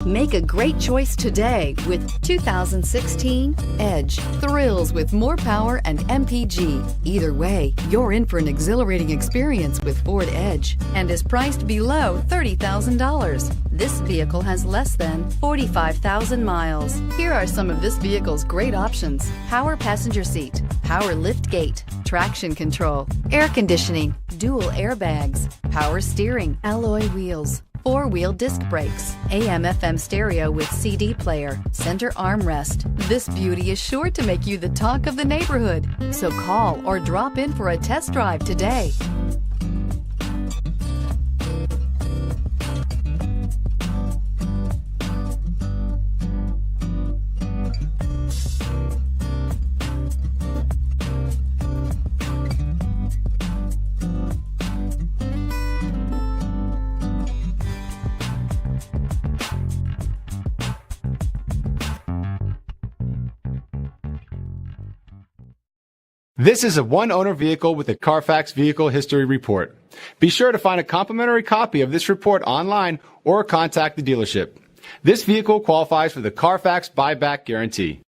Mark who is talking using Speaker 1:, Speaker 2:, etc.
Speaker 1: Make a great choice today with 2016 Edge. Thrills with more power and MPG. Either way, you're in for an exhilarating experience with Ford Edge and is priced below $30,000. This vehicle has less than 45,000 miles. Here are some of this vehicle's great options: power passenger seat, power lift gate, traction control, air conditioning, dual airbags, power steering, alloy wheels, four-wheel disc brakes, AM/FM stereo with CD player, center armrest. This beauty is sure to make you the talk of the neighborhood. So call or drop in for a test drive today.
Speaker 2: This is a one-owner vehicle with a Carfax Vehicle History Report. Be sure to find a complimentary copy of this report online or contact the dealership. This vehicle qualifies for the Carfax Buyback Guarantee.